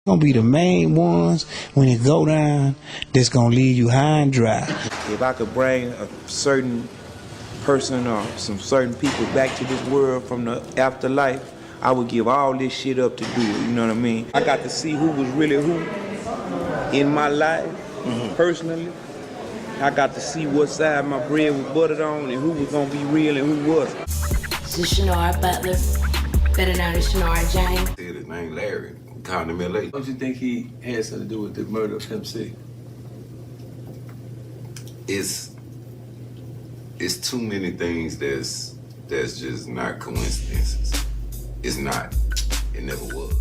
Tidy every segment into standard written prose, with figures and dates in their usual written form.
Gonna be the main ones when it go down that's gonna leave you high and dry. If I could bring a certain person or some certain people back to this world from the afterlife, I would give all this shit up to do it, you know what I mean? I got to see who was really who in my life, personally. I got to see what side my bread was buttered on and who was gonna be real and who wasn't. This is Shanara Butler, better known as Shanara James. His name Larry. Called him LA. Don't you think he had something to do with the murder of Pimp C? It's too many things that's just not coincidences. It's not. It never was.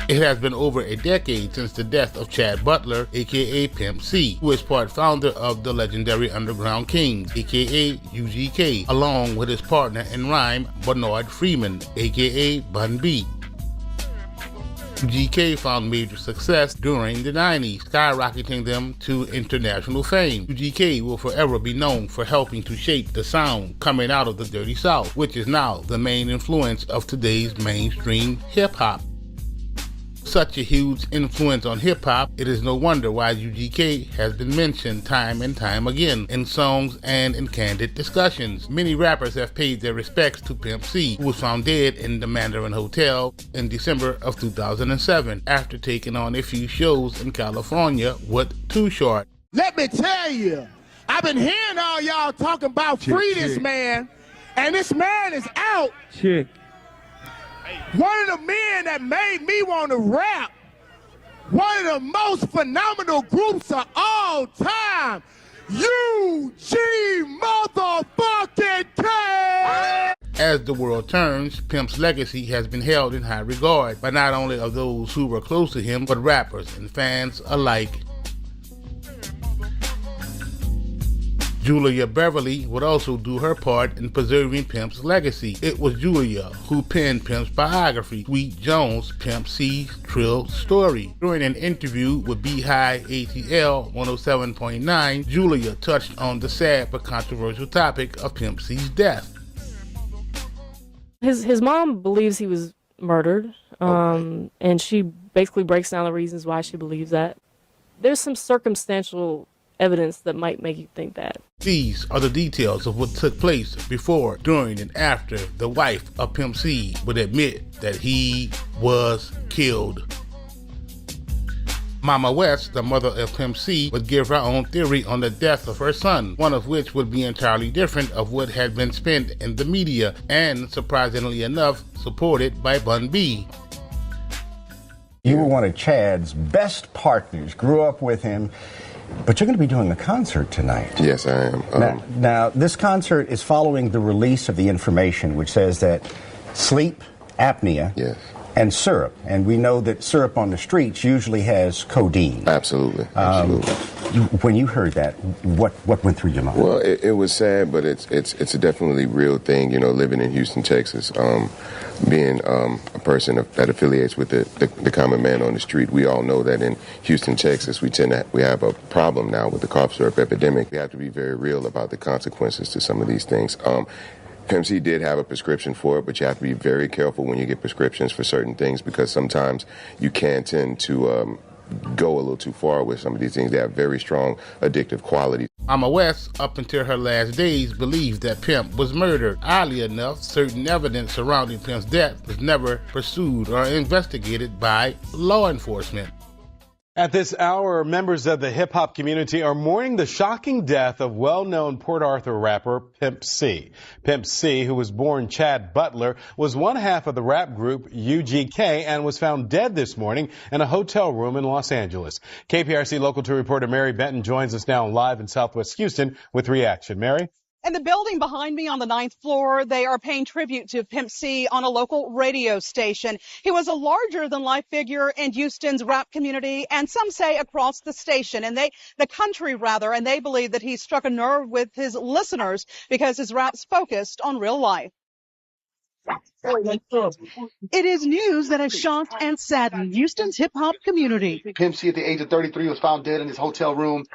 It has been over a decade since the death of Chad Butler, aka Pimp C, who is part founder of the legendary Underground Kings, aka UGK, along with his partner in rhyme, Bernard Freeman, aka Bun B. UGK found major success during the 90s, skyrocketing them to international fame. UGK will forever be known for helping to shape the sound coming out of the Dirty South, which is now the main influence of today's mainstream hip-hop. Such a huge influence on hip-hop, it is no wonder why UGK has been mentioned time and time again in songs and in candid discussions. Many rappers have paid their respects to Pimp C, who was found dead in the Mandarin Hotel in December of 2007 after taking on a few shows in California with Too Short. Let me tell you, I've been hearing all y'all talking about free this man, and this man is out. One of the men that made me want to rap, one of the most phenomenal groups of all time, UG motherfucking K! As the world turns, Pimp's legacy has been held in high regard by not only of those who were close to him, but rappers and fans alike. Julia Beverly would also do her part in preserving Pimp's legacy. It was Julia who penned Pimp's biography, Sweet Jones, Pimp C's Trill Story. During an interview with Beehive ATL 107.9, Julia touched on the sad but controversial topic of Pimp C's death. His mom believes he was murdered, and she basically breaks down the reasons why she believes that. There's some circumstantial evidence that might make you think that. These are the details of what took place before, during, and after the wife of Pimp C would admit that he was killed. Mama West, the mother of Pimp C, would give her own theory on the death of her son, one of which would be entirely different of what had been spent in the media, and surprisingly enough, supported by Bun B. You were one of Chad's best partners, grew up with him. But you're going to be doing a concert tonight. Yes, I am. Now, this concert is following the release of the information which says that sleep apnea and syrup, and we know that syrup on the streets usually has codeine. Absolutely. When you heard that, what went through your mind? Well, it was sad, but it's a definitely real thing. You know, living in Houston, Texas, being a person that affiliates with the common man on the street, we all know that in Houston, Texas, we have a problem now with the cough syrup epidemic. We have to be very real about the consequences to some of these things. Pimp C did have a prescription for it, but you have to be very careful when you get prescriptions for certain things, because sometimes you can tend to go a little too far with some of these things. They have very strong addictive qualities. Mama West, up until her last days, believed that Pimp was murdered. Oddly enough, certain evidence surrounding Pimp's death was never pursued or investigated by law enforcement. At this hour, members of the hip-hop community are mourning the shocking death of well-known Port Arthur rapper Pimp C. Pimp C, who was born Chad Butler, was one half of the rap group UGK and was found dead this morning in a hotel room in Los Angeles. KPRC Local 2 reporter Mary Benton joins us now live in Southwest Houston with reaction. Mary? In the building behind me on the 9th floor, they are paying tribute to Pimp C on a local radio station. He was a larger-than-life figure in Houston's rap community, and some say across the station, and the country rather, and they believe that he struck a nerve with his listeners because his raps focused on real life. It is news that has shocked and saddened Houston's hip-hop community. Pimp C, at the age of 33, was found dead in his hotel room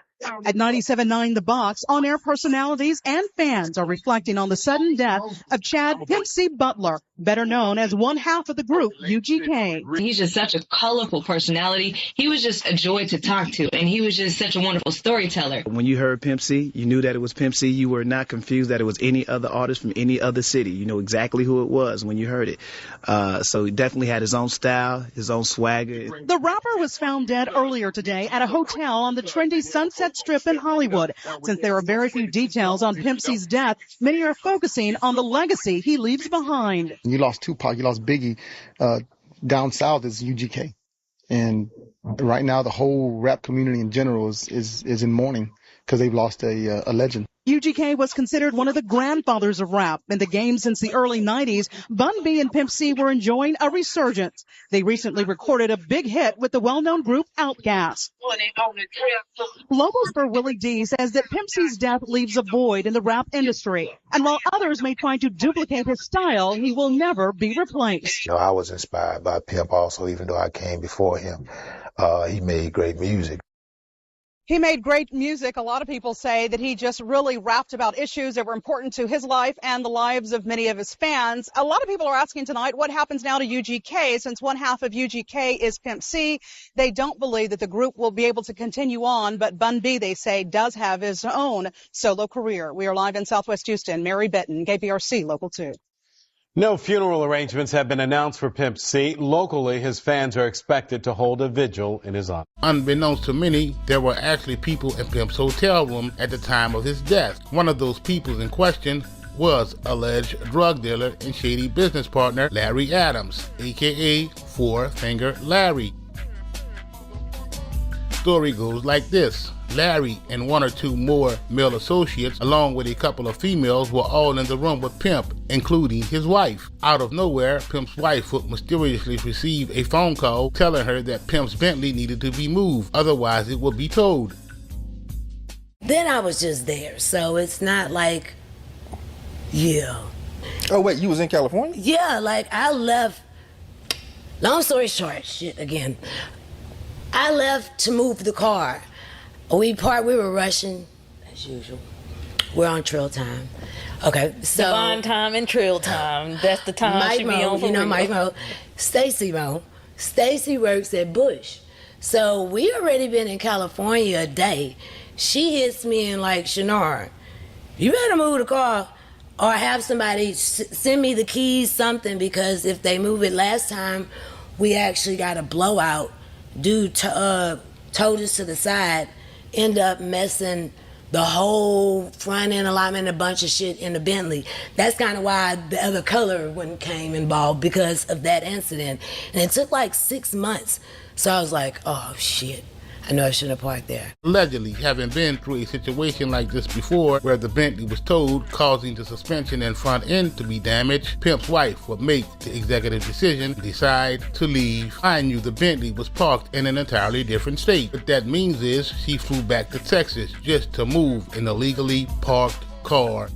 At 97.9 The Box, on-air personalities and fans are reflecting on the sudden death of Chad Pimp C. Butler, better known as one half of the group UGK. He's just such a colorful personality. He was just a joy to talk to, and he was just such a wonderful storyteller. When you heard Pimp C, you knew that it was Pimp C. You were not confused that it was any other artist from any other city. You know exactly who it was when you heard it. So he definitely had his own style, his own swagger. The rapper was found dead earlier today at a hotel on the trendy Sunset Strip in Hollywood. Since there are very few details on Pimp C's death, many are focusing on the legacy he leaves behind. You lost Tupac, you lost Biggie. Down south is UGK. And right now the whole rap community in general is in mourning because they've lost a legend. UGK was considered one of the grandfathers of rap. In the game since the early 90s, Bun B and Pimp C were enjoying a resurgence. They recently recorded a big hit with the well-known group Outkast. Local star Willie D says that Pimp C's death leaves a void in the rap industry. And while others may try to duplicate his style, he will never be replaced. You know, I was inspired by Pimp also, even though I came before him. He made great music. He made great music. A lot of people say that he just really rapped about issues that were important to his life and the lives of many of his fans. A lot of people are asking tonight, what happens now to UGK? Since one half of UGK is Pimp C, they don't believe that the group will be able to continue on, but Bun B, they say, does have his own solo career. We are live in Southwest Houston. Mary Benton, KPRC Local 2. No funeral arrangements have been announced for Pimp C. Locally, his fans are expected to hold a vigil in his honor. Unbeknownst to many, there were actually people in Pimp's hotel room at the time of his death. One of those people in question was alleged drug dealer and shady business partner Larry Adams, aka Four Finger Larry. Story goes like this. Larry and one or two more male associates, along with a couple of females, were all in the room with Pimp, including his wife. Out of nowhere, Pimp's wife would mysteriously receive a phone call telling her that Pimp's Bentley needed to be moved, otherwise it would be towed. Then I was just there, so it's not like, yeah. Oh wait, you was in California? Yeah, like I left, long story short, shit again. I left to move the car. We were rushing, as usual. We're on trail time. Okay, so. Divine time and trail time. That's the time Mike she be Mo, on for you know real. Mike Mo. Stacy Mo. Stacy works at Bush. So we already been in California a day. She hits me and like, Shannar, you better move the car or have somebody send me the keys, something, because if they move it last time, we actually got a blowout. Dude towed us to the side. End up messing the whole front end alignment, a bunch of shit in the Bentley. That's kind of why the other color one came involved, because of that incident. And it took like 6 months. So I was like, oh shit, I know I shouldn't have parked there. Allegedly, having been through a situation like this before, where the Bentley was towed, causing the suspension and front end to be damaged, Pimp's wife would make the executive decision to decide to leave. Mind you, the Bentley was parked in an entirely different state. What that means is she flew back to Texas just to move an illegally parked car.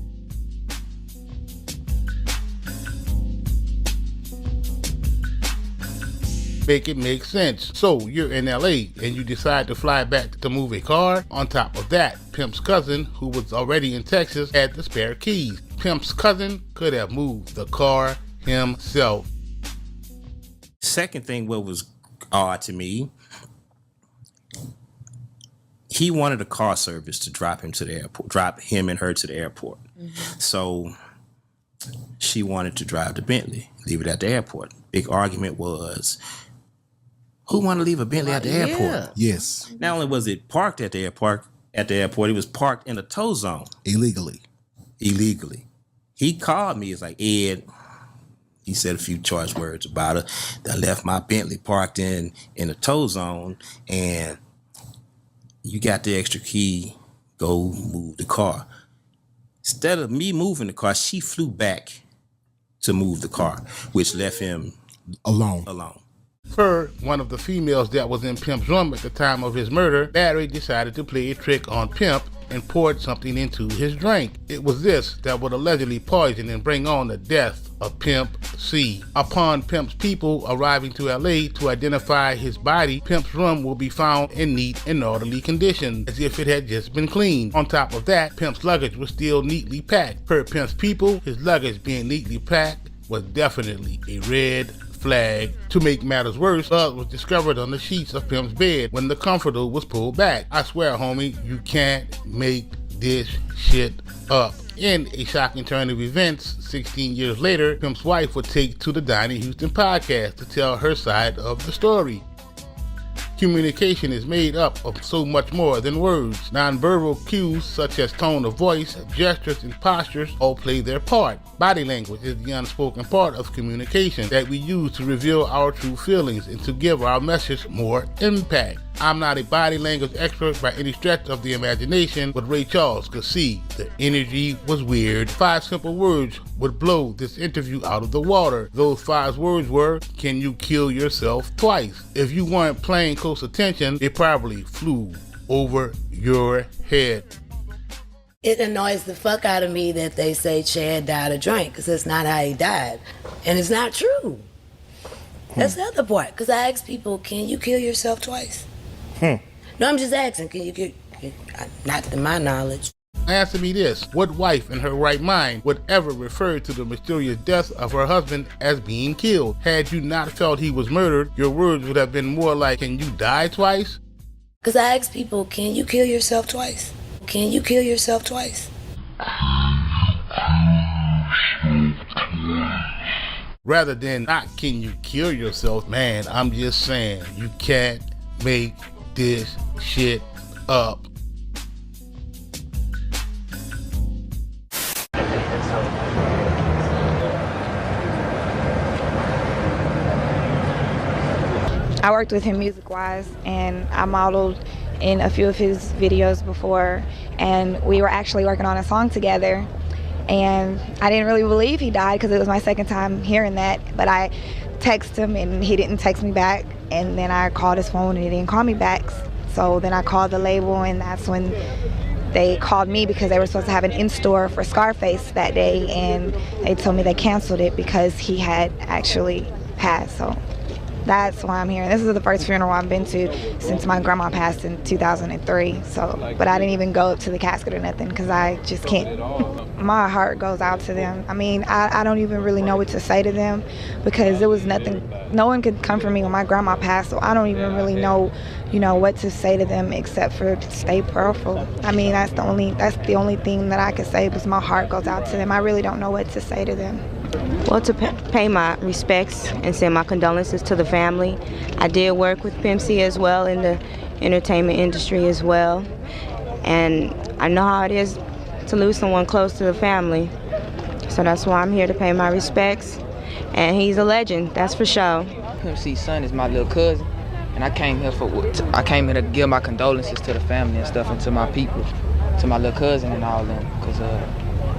Make it make sense. So you're in LA and you decide to fly back to move a car. On top of that, Pimp's cousin, who was already in Texas, had the spare keys. Pimp's cousin could have moved the car himself. Second thing, what was odd to me, he wanted a car service to drop him to the airport, drop him and her to the airport. Mm-hmm. So she wanted to drive the Bentley, leave it at the airport. Big argument was, who want to leave a Bentley at the airport? Yeah. Yes. Not only was it parked at the airport, it was parked in a tow zone. Illegally. He called me. He's like, Ed, he said a few choice words about it. I left my Bentley parked in a tow zone, and you got the extra key, go move the car. Instead of me moving the car, she flew back to move the car, which left him alone. Per one of the females that was in Pimp's room at the time of his murder, Larry decided to play a trick on Pimp and poured something into his drink. It was this that would allegedly poison and bring on the death of Pimp C. Upon Pimp's people arriving to LA to identify his body, Pimp's room will be found in neat and orderly condition, as if it had just been cleaned. On top of that, Pimp's luggage was still neatly packed. Per Pimp's people, his luggage being neatly packed was definitely a red flag. To make matters worse, blood was discovered on the sheets of Pimp's bed when the comforter was pulled back. I swear, homie, you can't make this shit up. In a shocking turn of events, 16 years later, Pimp's wife would take to the Donnie Houston podcast to tell her side of the story. Communication is made up of so much more than words. Nonverbal cues such as tone of voice, gestures, and postures all play their part. Body language is the unspoken part of communication that we use to reveal our true feelings and to give our message more impact. I'm not a body language expert by any stretch of the imagination, but Ray Charles could see the energy was weird. 5 simple words would blow this interview out of the water. Those 5 words were, can you kill yourself twice? If you weren't paying close attention, it probably flew over your head. It annoys the fuck out of me that they say Chad died of drink, because that's not how he died. And it's not true. That's the other part, because I ask people, can you kill yourself twice? No, I'm just asking, can you kill, not to my knowledge. Answer me this, what wife in her right mind would ever refer to the mysterious death of her husband as being killed? Had you not felt he was murdered, your words would have been more like, can you die twice? Because I ask people, can you kill yourself twice? Can you kill yourself twice? Rather than not can you kill yourself, man, I'm just saying, you can't make this shit up. I worked with him music-wise, and I modeled in a few of his videos before, and we were actually working on a song together, and I didn't really believe he died because it was my second time hearing that, but I texted him and he didn't text me back, and then I called his phone and he didn't call me back. So then I called the label, and that's when they called me because they were supposed to have an in-store for Scarface that day, and they told me they canceled it because he had actually passed. So that's why I'm here. This is the first funeral I've been to since my grandma passed in 2003. So, but I didn't even go up to the casket or nothing because I just can't. My heart goes out to them. I mean, I don't even really know what to say to them because there was nothing. No one could comfort me when my grandma passed, so I don't even really know, what to say to them except for stay prayerful. I mean, that's the only thing that I could say because my heart goes out to them. I really don't know what to say to them. Well, to pay my respects and send my condolences to the family. I did work with Pimp C as well in the entertainment industry as well. And I know how it is to lose someone close to the family. So that's why I'm here to pay my respects. And he's a legend, that's for sure. Pimp C's son is my little cousin. And I came here to give my condolences to the family and stuff and to my people, to my little cousin and all them. Because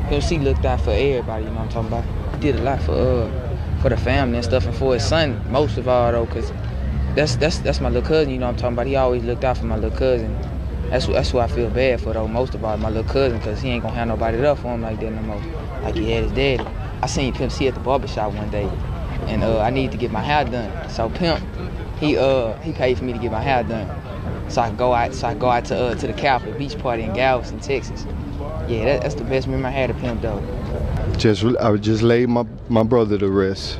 Pimp C looked out for everybody, you know what I'm talking about? Did a lot for the family and stuff, and for his son most of all though, because that's my little cousin, you know what I'm talking about. He always looked out for my little cousin. That's who I feel bad for though, most of all, my little cousin, because he ain't gonna have nobody up for him like that no more, like he had his daddy. I seen Pimp C at the barbershop one day, and I needed to get my hair done. So Pimp, he paid for me to get my hair done, so I go out to the Capitol Beach Party in Galveston, Texas. Yeah, that's the best memory I had of Pimp though. I just laid my brother to rest,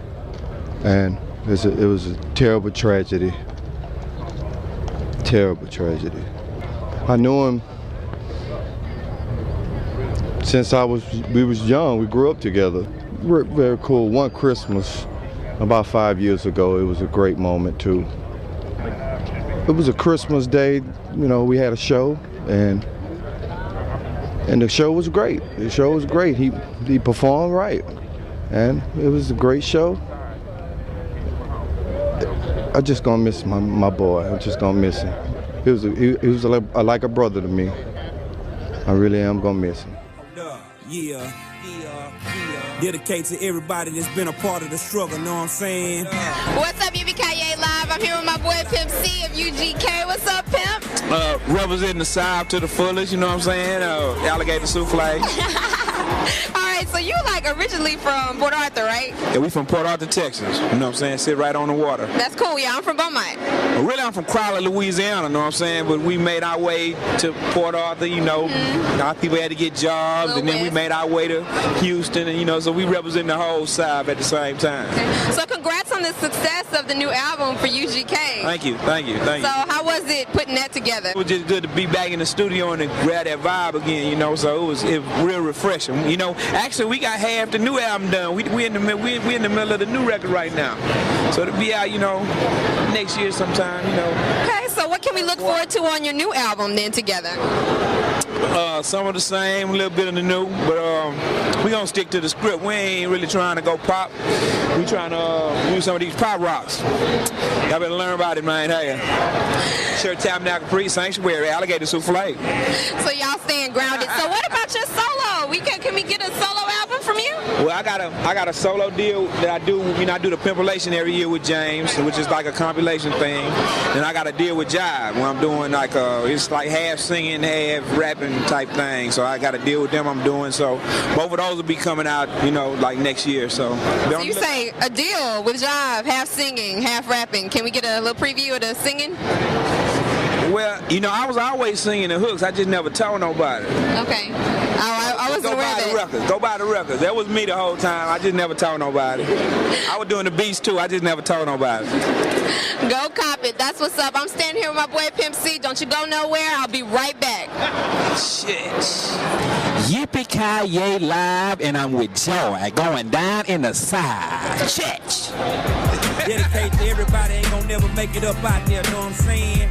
and it was a terrible tragedy. Terrible tragedy. I knew him since we was young. We grew up together. Very cool. One Christmas, about 5 years ago, it was a great moment too. It was a Christmas day. We had a show, and the show was great. The show was great. He performed right, and it was a great show. I'm just gonna miss my boy. I'm just gonna miss him. He was like a brother to me. I really am gonna miss him. Yeah. Dedicate to everybody that's been a part of the struggle, know what I'm saying? What's up, UBKA Live? I'm here with my boy Pimp C of UGK. What's up, Pimp? representing the South to the fullest, you know what I'm saying? Alligator souffle. All right, so you like originally from Port Arthur, right? Yeah, we from Port Arthur, Texas. You know what I'm saying? Sit right on the water. That's cool. Yeah, I'm from Beaumont. Well, really, I'm from Crowley, Louisiana, you know what I'm saying? But we made our way to Port Arthur, you know. Our people had to get jobs, and then we made our way to Houston, and, you know, so we represent the whole South at the same time. Okay. So congrats on the success of the new album for UGK. Thank you. So how was it putting that together? It was just good to be back in the studio and to grab that vibe again, you know, so it was real refreshing. You know, actually, we got half the new album done. We in the middle of the new record right now. So to be out, you know, next year sometime, you know. Okay, so what can we look forward to on your new album then together? Some of the same, a little bit of the new, but we gonna stick to the script. We ain't really trying to go pop. We trying to use some of these pop rocks. Y'all better learn about it, man. Hey, Church Tabernacle Priest Sanctuary, Alligator Souffle. So y'all staying grounded. So what about your solo? Can we get a solo album from you? Well, I got a solo deal that I do. You know, I do the Pimpulation every year with James, which is like a compilation thing. Then I got a deal with Jive where I'm doing like it's like half singing, half rapping type thing. So I got a deal with them I'm doing. So both of those will be coming out, you know, like next year. So you say a deal with Jive, half singing, half rapping. Can we get a little preview of the singing? Well, you know, I was always singing the hooks. I just never told nobody. Okay. I wasn't aware of it. Go buy the records. That was me the whole time. I just never told nobody. I was doing the beats too. I just never told nobody. Go cop it. That's what's up. I'm standing here with my boy Pimp C. Don't you go nowhere. I'll be right back. Shit. Yippee-ki-yay live, and I'm with Joy going down in the side. Church. Dedicate to everybody ain't gonna never make it up out there, know what I'm saying?